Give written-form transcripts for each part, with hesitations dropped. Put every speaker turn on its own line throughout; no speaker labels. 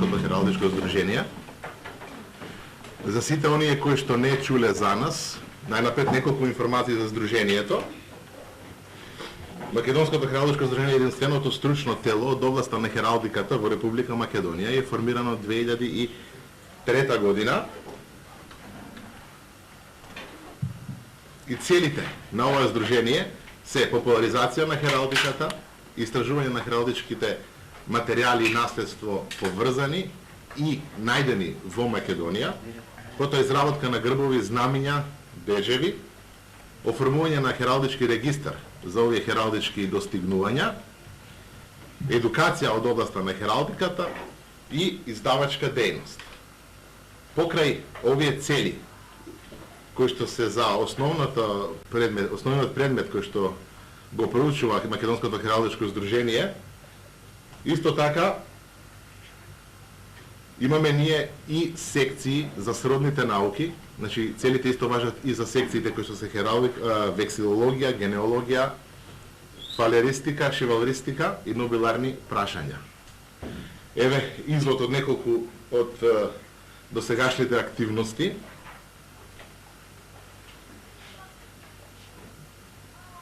Македонското хералдичко здружение. За сите оние кои што не чуле за нас, најнапред неколку информации за здружението. Македонското хералдичко здружение е единственото стручно тело од областа на хералдиката во Република Македонија и е формирано 2003 година. И целите на ова здружение се популаризација на хералдиката, истражување на хералдичките материјали и наследство поврзани и најдени во Македонија, потоа изработка на грбови, знамиња, бежеви, оформување на хералдички регистар за овие хералдички достигнувања, едукација од областа на хералдиката и издавачка дејност. Покрај овие цели, кои што се за основниот предмет кој што го проучува Македонското хералдичко здружение, исто така имаме ние и секции за сродните науки, значи целите исто важат и за секциите кои што се вексилологија, генеалогија, фалеристика, шивалристика и нобиларни прашања. Еве извод од неколку од досегашните активности.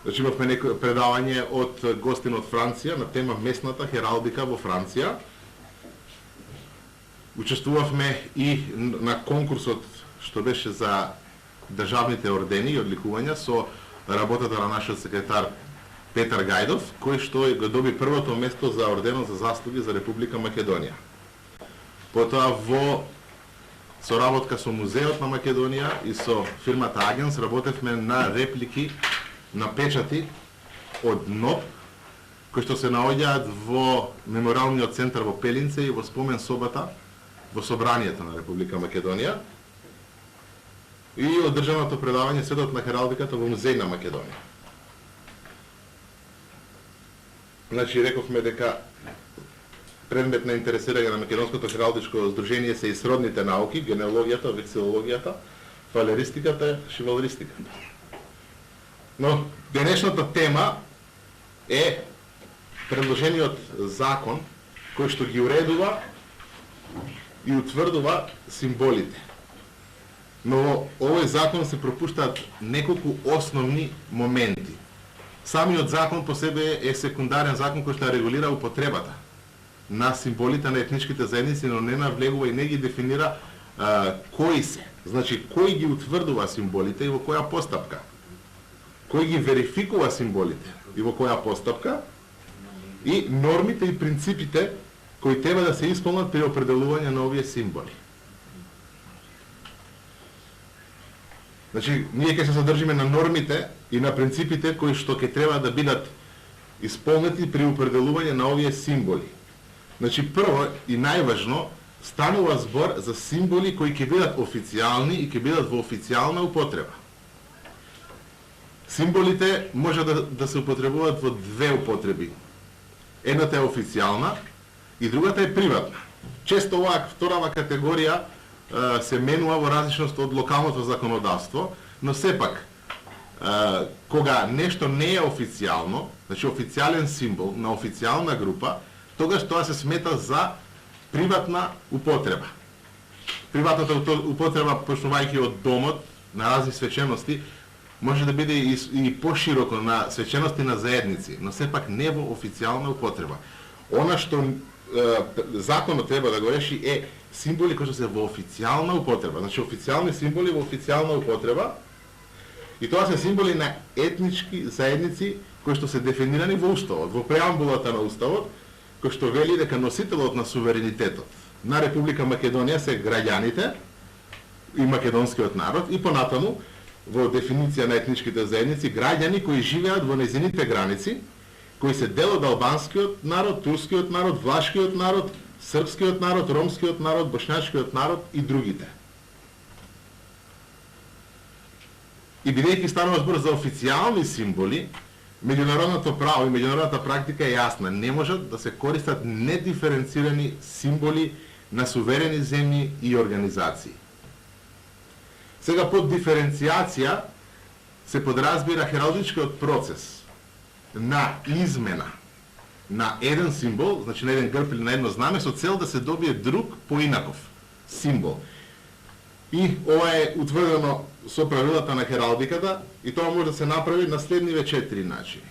Значи имавме некој предавање од гостин од Франција на тема местната хералдика во Франција. Учествувавме и на конкурсот што беше за државните ордени и одликувања со работата на нашиот секретар Петар Гајдов, кој што го доби првото место за орденот за заслуги за Република Македонија. Потоа во соработка со Музеот на Македонија и со фирмата Агенс работевме на реплики на печати од НОП, кои што се наоѓаат во мемориалниот центар во Пелинце и во спомен собата во Собранието на Република Македонија и одржаното предавање Светот на хералдиката во Музеј на Македонија. Значи, рековме дека предмет на интересирање на Македонското хералдичко здружение се и сродните науки, генеалогијата, вексилологијата, фалеристиката, шивалристиката. Но денешната тема е предложениот закон кој што ги уредува и утврдува символите. Но овој закон се пропуштаат неколку основни моменти. Самиот закон по себе е секундарен закон кој што регулира употребата на символите на етничките заедници, но не навлегува и не ги дефинира кои се. Значи, кој ги утврдува символите и во која постапка. Кој ги верификува символите и во која постапка, и нормите и принципите кои треба да се исполнат при определување на овие символи. Значи, ние ќе се задржиме на нормите и на принципите кои што ќе треба да бидат исполнети при определување на овие символи. Значи, прво и најважно, станува збор за символи кои ќе бидат официјални и ќе бидат во официјална употреба. Символите може да се употребуваат во две употреби. Едната е официјална и другата е приватна. Често оваа вторава категорија се менува во различност од локалното законодавство, но сепак, кога нешто не е официјално, значи официјален символ на официјална група, тогаш тоа се смета за приватна употреба. Приватната употреба, почнувајќи од домот, на разни свечености, може да биде и пошироко на свечености на заедници, но сепак не во официјална употреба. Она што законот треба да го реши е символи кои што се во официјална употреба. Значи, официјални символи во официјална употреба, и тоа се символи на етнички заедници кои што се дефинирани во Уставот, во преамбулата на Уставот, кој што вели дека носителот на суверенитетот на Република Македонија се граѓаните и македонскиот народ, и понатаму во дефиниција на етничките заедници, граѓани кои живеат во незините граници, кои се дел од албанскиот народ, турскиот народ, влашкиот народ, српскиот народ, ромскиот народ, бошњачкиот народ и другите. И бидејќи станува збор за официјални символи, меѓународното право и меѓународната практика е јасна. Не можат да се користат недиференцирани символи на суверени земји и организации. Сега под диференцијација се подразбира хералдичкиот процес на измена на еден символ, значи на еден грб или на едно знаме, со цел да се добие друг поинаков символ. И ова е утврдено со правилата на хералдиката и тоа може да се направи на следниве 4 начини.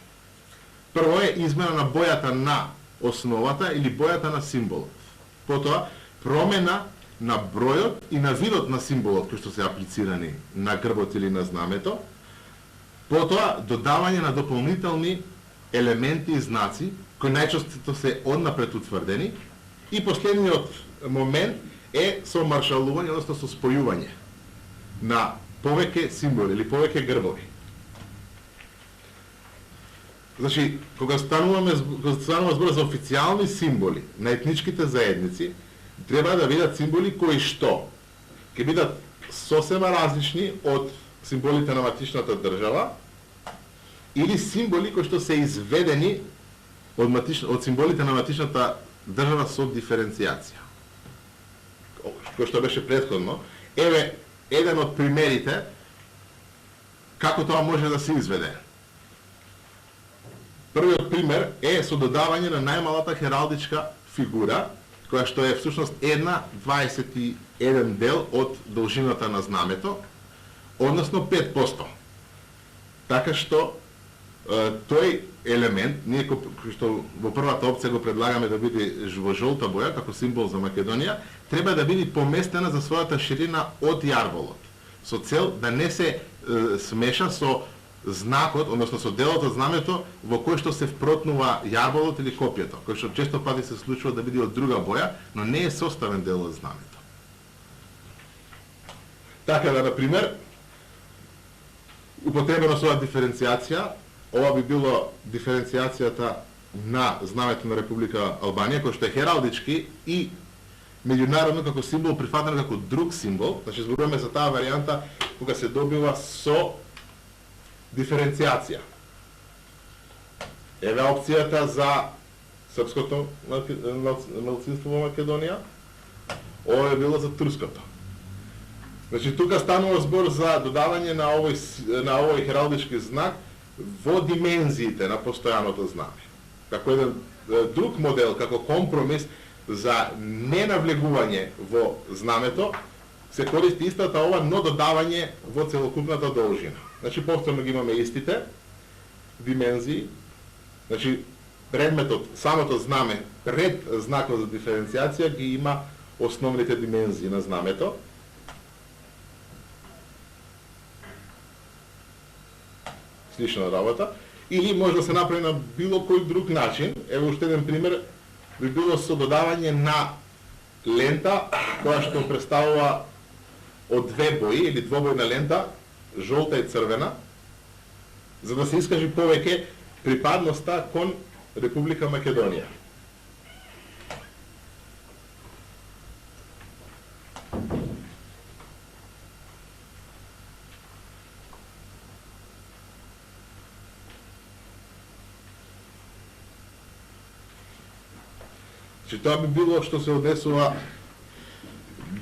Прво е измена на бојата на основата или бојата на символот. Потоа, промена на бројот и на видот на символот кои што се аплицирани на грбот или на знамето. Потоа, додавање на дополнителни елементи и знаци кои најчесто се однапред утврдени. И последниот момент е со маршалување, односно со спојување на повеќе символи или повеќе грбови. Значи, кога станува збор за официјални символи на етничките заедници, треба да бидат символи кои што ќе бидат сосема различни од символите на матичната држава или символи кои што се изведени од символите на матичната држава со диференцијација. Кој што беше претходно, еве еден од примерите како тоа може да се изведе. Првиот пример е со додавање на најмалата хералдичка фигура, која што е всушност 1/21 дел од должината на знамето, односно 5%. Така што тој елемент, ние кој што во првата опција го предлагаме да биде во жолта боја, како символ за Македонија, треба да биде поместена за својата ширина од јарболот, со цел да не се смеша со знакот, односно со делот од знамето во кој што се впротнува јарболот или копието, кој што често пати се случува да биде од друга боја, но не е составен дел од знамето. Така да, например, употребено со оваа диференцијација, ова би било диференцијацијата на знамето на Република Албанија, кој што е хералдички и меѓународно како символ прифатен како друг символ. Значи, зборуваме за таа варијанта кога се добива со диференцијација. Еве опцијата за српското малцинство во Македонија, ова е било за турското. Значи, тука станува збор за додавање на овој хералдички знак во димензиите на постојаното знаме. Како еден друг модел, како компромис за ненавлегување во знамето, се користи истата ова, но додавање во целокупната должина. Значи, повторно ги имаме истите димензии. Значи, предметот, самото знаме, пред знакот за диференцијација ги има основните димензии на знамето. Слична работа. Или може да се направи на било кој друг начин. Ево уште еден пример би било со додавање на лента која што представува од две бои или двобојна лента, жолта и црвена, за да се искажи повеќе припадноста кон Република Македонија. Че тоа би било што се однесува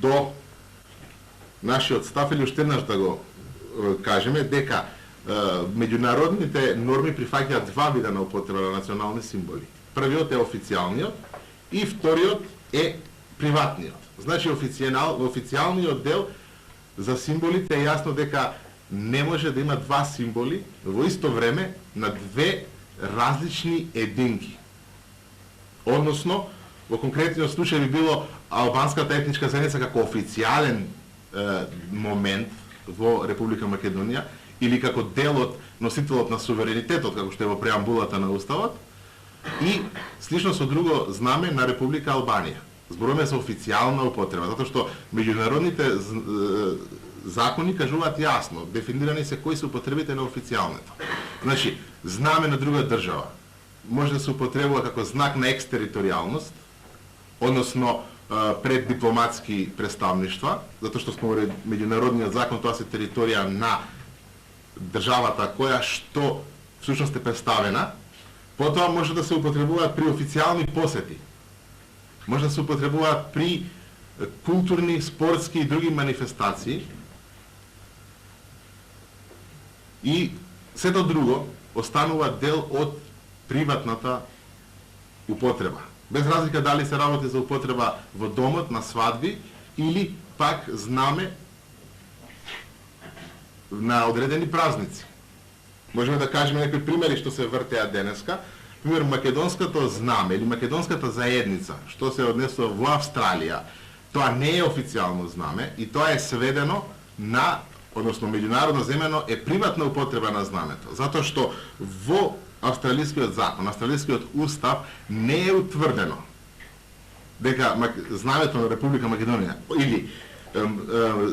до нашиот став, или уште еднаш да го кажеме, дека меѓународните норми прифаќаат два вида на употреба на национални символи. Првиот е официјалниот и вториот е приватниот. Значи, официјалниот дел за символите е јасно дека не може да има два символи во исто време на две различни единки. Односно, во конкретниот случај би било албанската етничка заедница како официјален момент во Република Македонија или како дел од носителот на суверенитетот, како што е во преамбулата на Уставот, и слично со друго знаме на Република Албанија. Зборуваме за официјална употреба, затоа што меѓународните закони кажуваат јасно, дефинирани се кои се употребите на официјалното. Значи, знаме на друга држава може да се употребува како знак на екстериторијалност, односно пред дипломатски представништва, затоа што според меѓународниот закон тоа се територија на државата која што всушност е представена. Потоа може да се употребуваат при официјални посети. Може да се употребуваат при културни, спортски и други манифестации. И сето друго останува дел од приватната употреба. Без разлика дали се работи за употреба во домот, на свадби, или пак знаме на одредени празници. Можеме да кажеме некои примери што се вртеа денеска. Пример, македонското знаме или македонската заедница, што се однесува во Австралија, тоа не е официјално знаме и тоа е сведено на, односно меѓународно земено е приватна употреба на знамето, затоа што во австралискиот закон, австралискиот устав не е утврдено дека знамето на Република Македонија или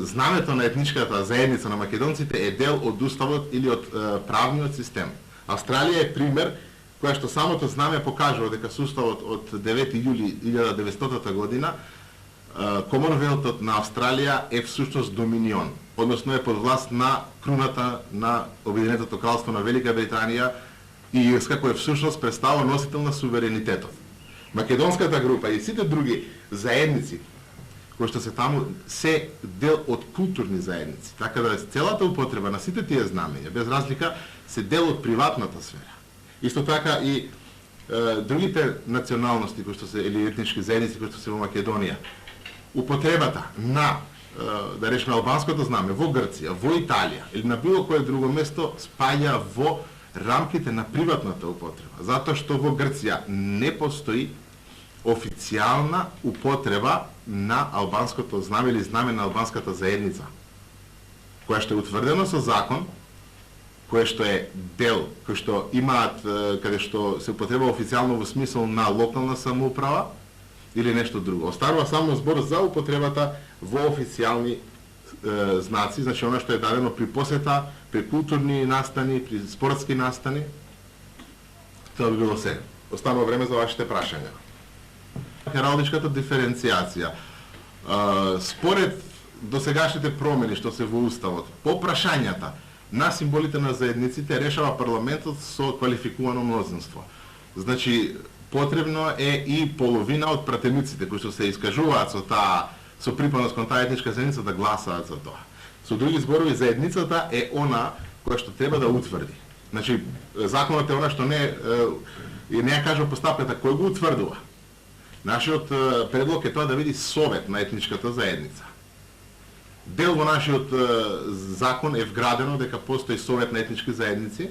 знамето на етничката заедница на македонците е дел од уставот или од правниот систем. Австралија е пример која што самото знаме покажува дека со уставот од 9 јули 1900 година Комонвелтот на Австралија е всушност доминион, односно е под власт на круната на Обединетото кралство на Велика Британија и Ирска, кој всушност представува носител на суверенитетот. Македонската група и сите други заедници кои што се таму се дел од културни заедници, така да целата употреба на сите тие знамења, без разлика, се дел од приватната сфера. Исто така и другите националности кои што се или етнички заедници кои што се во Македонија, употребата на да речеме албанското знаме во Грција, во Италија или на било кое друго место спаѓа во рамките на приватната употреба, затоа што во Грција не постои официјална употреба на албанското знаме или знаме на албанската заедница, која што е утврдено со закон, кој што е дел, кој што имаат, каде што се употреба официјално во смисол на локална самоуправа или нешто друго. Останува само збор за употребата во официјални знаци, значи она што е дадено при посета, при културни настани, при спортски настани. Тоа би било се. Останува време за вашите прашања. Хералдичката диференцијација. Според досегашните промени што се во уставот, по прашањата на символите на заедниците решава парламентот со квалификувано мнозинство. Значи, потребно е и половина од пратениците кои што се искажуваат со припадност кон таа етничка заедница да гласаат за тоа. Со други зборови, заедницата е она која што треба да утврди. Значи, законот е она што не ја кажува постапката кој го утврдува. Нашиот предлог е тоа да види совет на етничката заедница. Дел во нашиот закон е вградено дека постои совет на етнички заедници,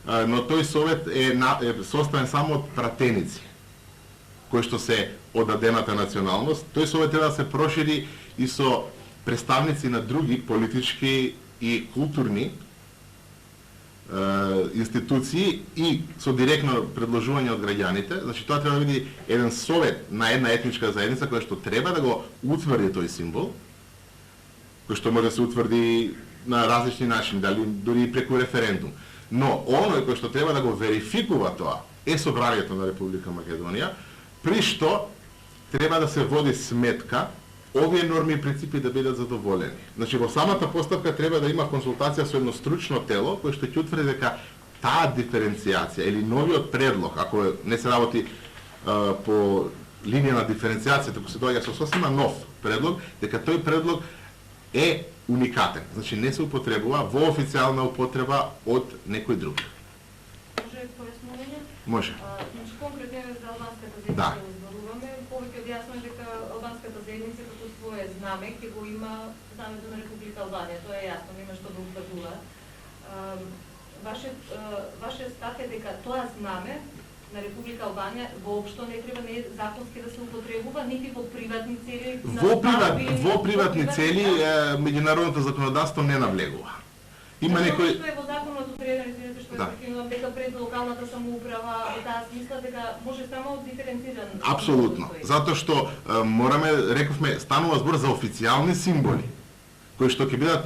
но тој совет е составен само од пратеници, кои што се од дадената националност. Тој совет треба да се прошири и со представници на други политички и културни институции и со директно предложување од граѓаните. Значи тоа треба да биде еден совет на една етничка заедница која што треба да го утврди тој символ, кој што може да се утврди на различни начини, дали дури и преку референдум. Но оној кој што треба да го верификува тоа е Собранието на Република Македонија, при што треба да се води сметка овие норми и принципи да бидат задоволени. Значи, во самата постапка треба да има консултација со едно стручно тело кој што ќе утврди дека таа диференцијација или новиот предлог, ако не се работи по линија на диференцијација, ако се доаѓа со сосема нов предлог, дека тој предлог е уникатен. Значи, не се употребува во официјална употреба од некој друг.
Може појаснување?
Може.
Значи, конкретно за албанската заедница
Да.
зборуваме, повеќе од јасно е дека албанската заедница како свое знаме ќе го има знамето на Република Албанија. Тоа е јасно, нема што да утврдува. Вашиот став е дека тоа знаме на Република Албанија воопшто не треба не законски да се употребува нити во приватни цели.
Во приватни цели меѓународното законодавство не навлегува. Има некој
што е во законот одредено, извинете што
Да.
прекинувам, дека пред локалната самоуправа во таа смисла дека може само диференциран.
апсолутно, затоа што мораме, рековме, станува збор за официјални символи кои што ќе бидат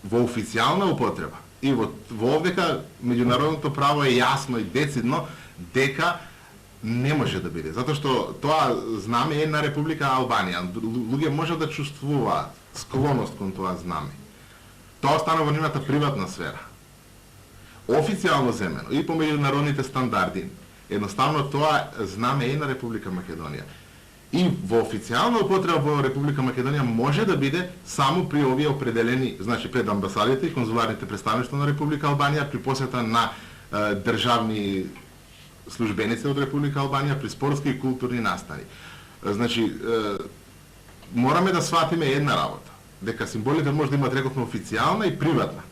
во официјална употреба. И во овдека меѓународното право е јасно и децидно дека не може да биде, затоа што тоа знаме е на Република Албанија. Луѓе може да чувствуваат склоност кон тоа знаме. Тоа остана во нивната приватна сфера. Официјално земено и по меѓународните стандарди, едноставно тоа знаме е на Република Македонија. И во официјална употреба во Република Македонија може да биде само при овие определени, значи пред амбасадите и конзуларните представништва на Република Албанија, при посета на државни службеници од Република Албанија при спортски и културни настани. Значи, мораме да сватиме една работа, дека символите може да имат, рековме, официјална и приватна.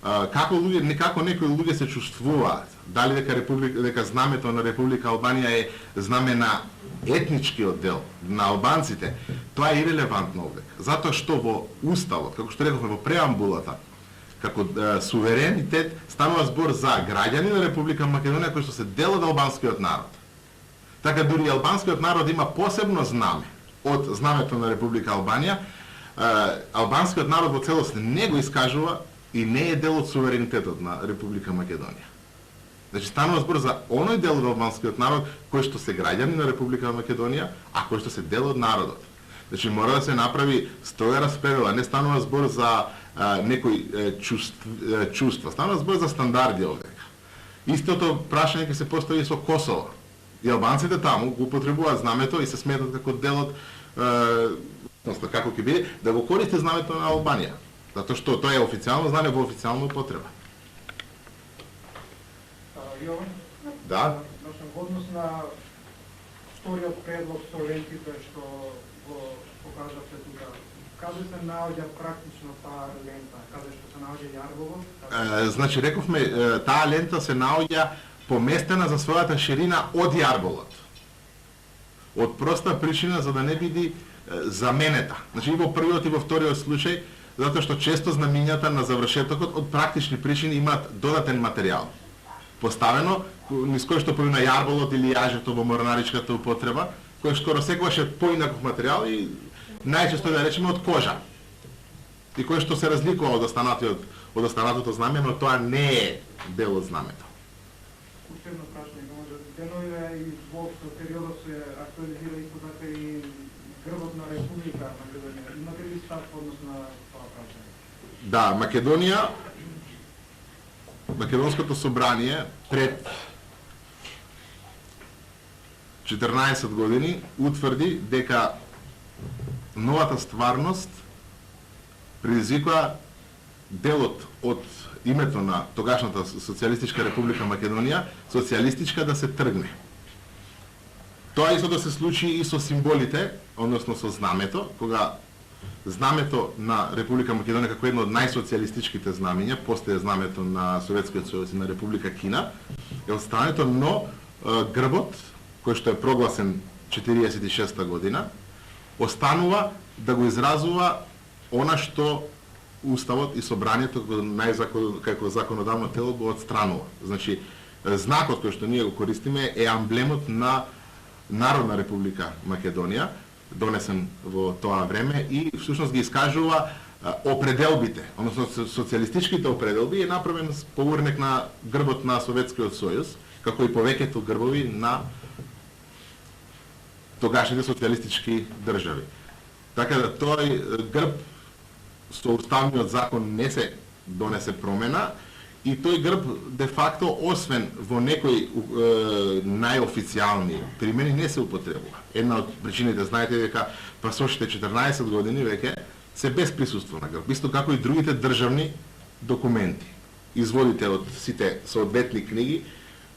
Како некои луѓе се чувствуваат, дали дека знамето на Република Албанија е знаме на етничкиот дел, на албанците, тоа е ирелевантно овде. Затоа што во уставот, како што рековме во преамбулата, како суверенитет станува збор за граѓани на Република Македонија кои што се дел од албанскиот народ. Така дури албанскиот народ има посебно знаме од знамето на Република Албанија, албанскиот народ во целост не го искажува и не е дел од суверенитетот на Република Македонија. Значи станува збор за оној дел од албанскиот народ кои што се граѓани на Република Македонија, а кои што се дел од народот. Значи мора да се направи строја распредела, не станува збор за некои чувства, станува збор за стандарди овде. Истото прашање ќе се постави со Косово. И албанците таму го употребуваат знамето и се сметат како дел од како ќе биде да го користи знамето на Албанија. Затоа што тоа е официјално знаме во официјална употреба.
Јован?
Да.
Во однос на вториот предлог со лентите што го покажавте тука, каде се наоѓа практично таа лента? Каде што се наоѓа јарболот?
Значи рековме таа лента се наоѓа поместена за својата ширина од јарболот. Од проста причина за да не биде заменета. Значи и во првиот и во вториот случај, затоа што често знамињата на завршетокот од практични причини имаат додатен материјал поставено, низ кој што помина јарболот или јажето во морнаричката употреба, кој скоро секогаш е поинаков материјал и најчесто да речеме од кожа. И кој што се разликува од останатото знаме, но тоа не е дел од знамето.
Последно прашање, може деновиве и воопшто периодот се актуализира исто така и грбот на Република Македонија. Имате ли став однос на тоа прашање?
Да, Македонското собрание пред 14 години утврди дека новата стварност предизвикува делот од името на тогашната Социјалистичка Република Македонија, социјалистичка да се тргне. Тоа исто да се случи и со символите, односно со знамето, кога знамето на Република Македонија како едно од најсоцијалистичките знамења, после знамето на Советскиот сојуз и на Република Кина, е отстрането, но грбот, кој што е прогласен 46-та година, останува да го изразува она што Уставот и Собранието како законодавно тело го отстранува. Значи, знакот кој што ние го користиме е амблемот на Народна Република Македонија, донесен во тоа време и всушност ги искажува определбите, односно социјалистичките определби е направен поврнек на грбот на Советскиот сојуз, како и повеќето грбови на тогашните социјалистички држави. Така да тој грб со уставниот закон не се донесе промена и тој грб де факто освен во некои најофицијални примени не се употребува. Една од причините знаете дека просошите 14 години веќе се без присуство на грб, исто како и другите државни документи. Изводите од сите соодветни книги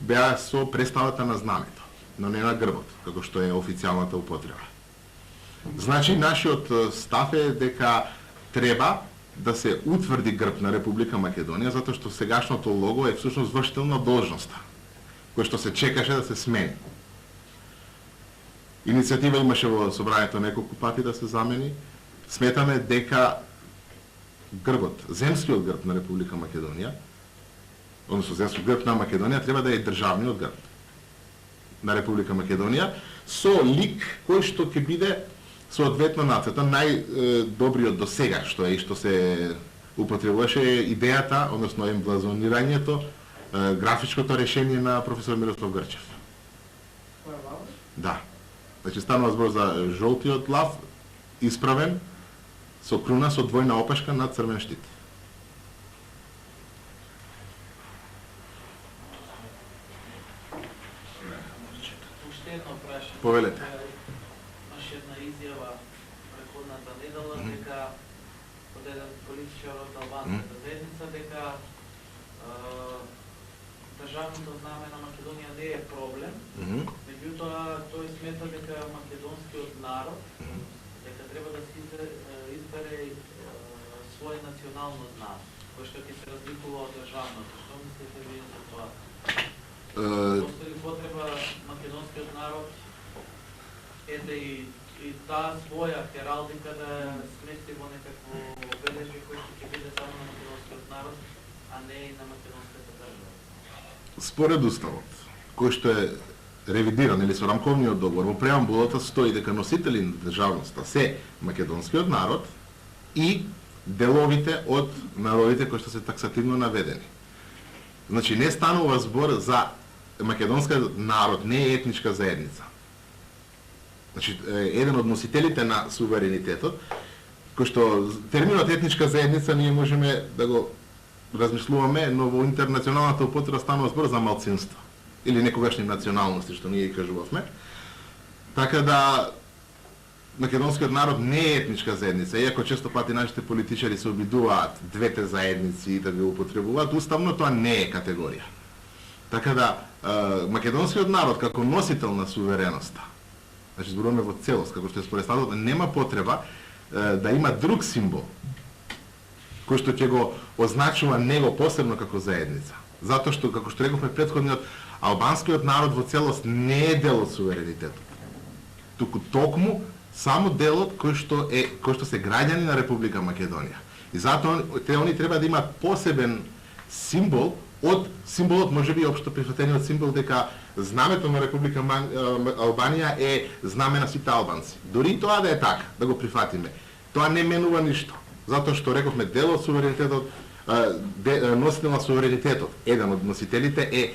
беа со представата на знамето, но не на грбот, како што е официјалната употреба. Значи нашиот став е дека треба да се утврди грб на Република Македонија, затоа што сегашното лого е всушност вршител на должноста, кој што се чекаше да се смени. Иницијатива имаше во собранието неколку пати да се замени. Сметаме дека грбот, земскиот грб на Република Македонија, односно земскиот грб на Македонија треба да е државниот грб на Република Македонија со лик кој што ќе биде соодветно нацета. Најдобриот до сега што е и што се употребуваше идејата, односно емблазонирањето, графичкото решение на професор Мирослав Грчев.
Тоа е лав?
Да. Значи станува збор за жолтиот лав, исправен, со круна со двојна опашка на црвен штит.
Уште едно прашање.
Повелете.
Имаше една изјава преходната недела дека од еден политичар од албанската заедница дека државното знаме на Македонија не е проблем, меѓутоа тој смета дека македонскиот народ дека треба да се избере своје национално знаме, кој што ќе се разликува од државното. Што мислите вие за тоа? Постои ли потреба македонскиот народ и таа своја хералдика да смести во некакво обележје кој ќе биде само на македонскиот народ, а не и на македонската држава?
Според Уставот, кој што е ревидиран или со рамковниот договор, во преамбулата стои дека носители на државноста се македонскиот народ и деловите од народите кои што се таксативно наведени. Значи не станува збор за македонскиот народ, не е етничка заедница. Значи еден од носителите на суверенитетот, кој што терминот етничка заедница ние можеме да го размислуваме, но во интернационалната употреба станува збор за малцинство или некогашни националности, што ние ги кажувавме. Така да македонскиот народ не е етничка заедница, иако често пати нашите политичари се обидуваат двете заедници да го употребуваат, уставно тоа не е категорија. Така да македонскиот народ како носител на сувереноста, значи зборуваме во целост, како што е според статутот, нема потреба да има друг символ кој што ќе го означува него посебно како заедница. Затоа што, како што рековме претходниот, албанскиот народ во целост не е дел од суверенитетот. Туку токму само делот кој што се граѓани на Република Македонија. И затоа они треба да имаат посебен символ од символот, можеби општо прифатениот символ дека знамето на Република Албанија е знаме на сите албанци. Дори тоа да е така, да го прифатиме, тоа не менува ништо. Затоа што рековме дел од суверенитетот, носител на суверенитетот, еден од носителите е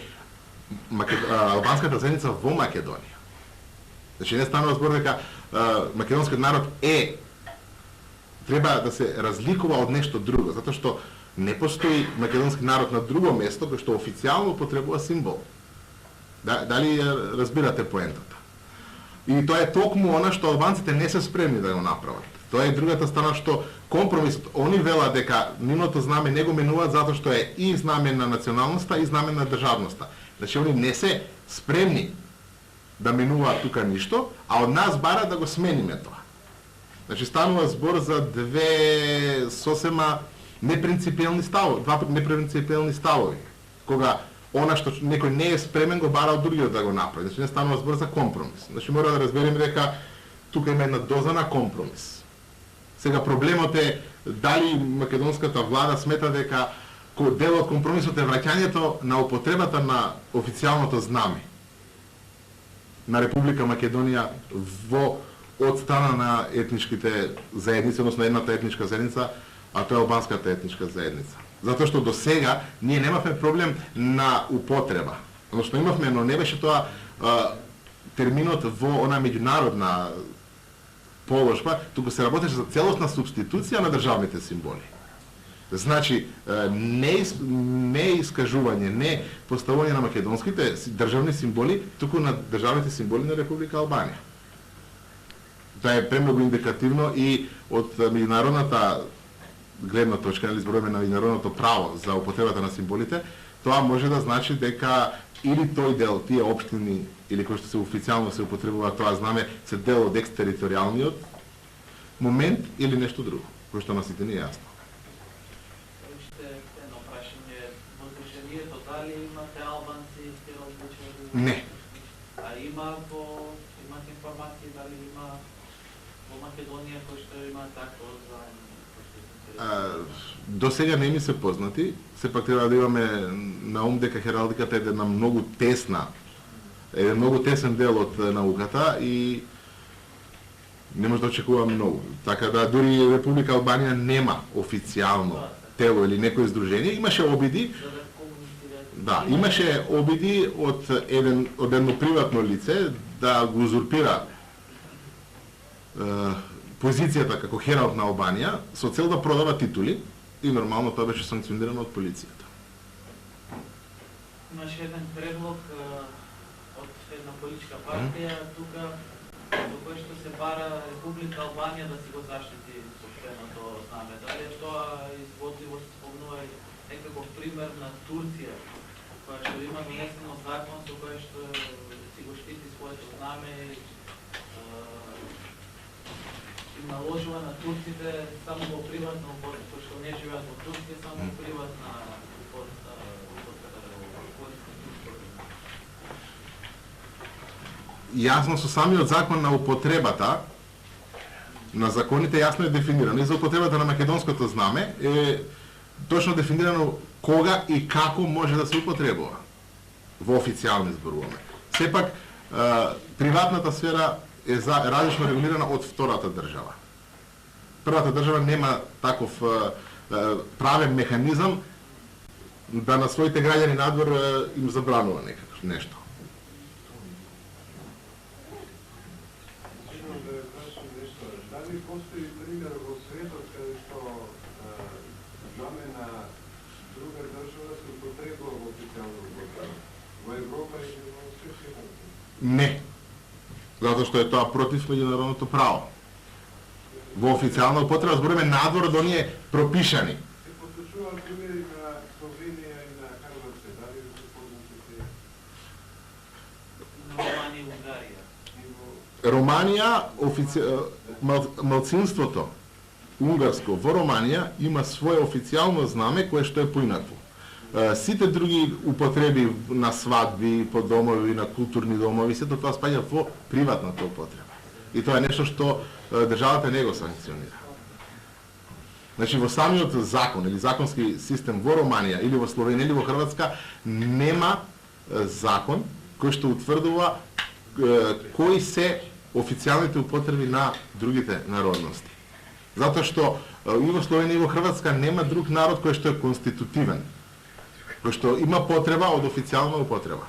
албанската заедница во Македонија. Значи не станува збор дека македонскиот народ треба да се разликува од нешто друго, затоа што не постои македонски народ на друго место кој што официјално употребува символ. Дали разбирате поентата? И тоа е токму она што албанците не се спремни да го направат. Тоа е другата страна што компромисот, они велат дека нивното знаме не го менуваат затоа што е и знаме на националноста и знаме на државноста. Значи они не се спремни да менуваат тука ништо, а од нас бара да го смениме тоа. Значи станува збор за две сосема непринципиелни ставови, два непринципиелни ставови. Кога она што некој не е спремен го бара од другиот да го направи. Значи не станува збор за компромис. Значи мора да разбереме дека тука има една доза на компромис. Сега проблемот е дали македонската влада смета дека дел од компромисот е враќањето на употребата на официјалното знаме на Република Македонија од страна на етничките заедници, односно едната етничка заедница, а тоа е албанската етничка заедница. Затоа што до сега ние немавме проблем на употреба. Односно имавме, но не беше тоа терминот во она меѓународна положба, туку се работеше за целосна субституција на државните символи. Значи, не искажување, не поставување на македонските државни символи, туку на државните символи на Република Албанија. Тоа е премногу индикативно и од меѓународната гледна точка, или зборуваме на меѓународното право за употребата на символите, тоа може да значи дека или тој дел, тие општини, или кои што се официјално се употребува тоа знаме, се дел од екстериторијалниот момент или нешто друго, кој што на сите не е јасно.
Едно прашање, во движението дали имате албанци и различни?
Не.
А имате информации дали има во Македонија кој што има такво заедно?
До сега не ми се познати, сепак треба да имаме на ум дека хералдиката е една многу тесна, еден многу тесен дел од науката и не може да очекуваме многу. Така да дури Република Албанија нема официјално тело или некој здружение, имаше обиди. Да, имаше обиди од едно приватно лице да го узурпира позицијата како хералд на Албанија со цел да продава титули и нормално тоа беше санкционирано од полицијата.
Имаше еден предлог од една политичка партија тука во кој што се бара Република Албанија да си го заштити сопственото знаме. Дали тоа изводливо се спомнува некаков пример на Турција која што има донесено закон со кој што си го штити своето знаме и им наложува на турците само во приватна употреба, кои што не живеат во Турција, само во приватна
Јасно со самиот закон на употребата на законите јасно е дефинирано. И за употребата на македонското знаме е точно дефинирано кога и како може да се употребува во официјални зборуваме. Сепак, приватната сфера е различно регулирана од втората држава. Првата држава нема таков правен механизам да на своите граѓани надвор им забранува нешто.
Дали постои пример во светот каде што знаме на друга држава се употребува во официјална употреба? Во Европа или во светот?
Не. Затоа што е тоа против меѓународното право. Во официјална употреба збориме надвор од оние пропишани.
Се посочуваат примери на Словенија и на Хрватска. Дали се познати
на Романија и Унгарија.
Романија, малцинството унгарско во Романија има свое официјално знаме кое што е поинакво. Сите други употреби на свадби, по домови, на културни домови, сето тоа спаѓа во приватната употреба. И тоа е нешто што државата не го санкционира. Значи во самиот закон или законски систем во Романија или во Словенија или во Хрватска нема закон кој што утврдува кои се официјалните употреби на другите народности. Затоа што и во Словенија и во Хрватска нема друг народ кој што е конститутивен, кој што има потреба од официјална употреба.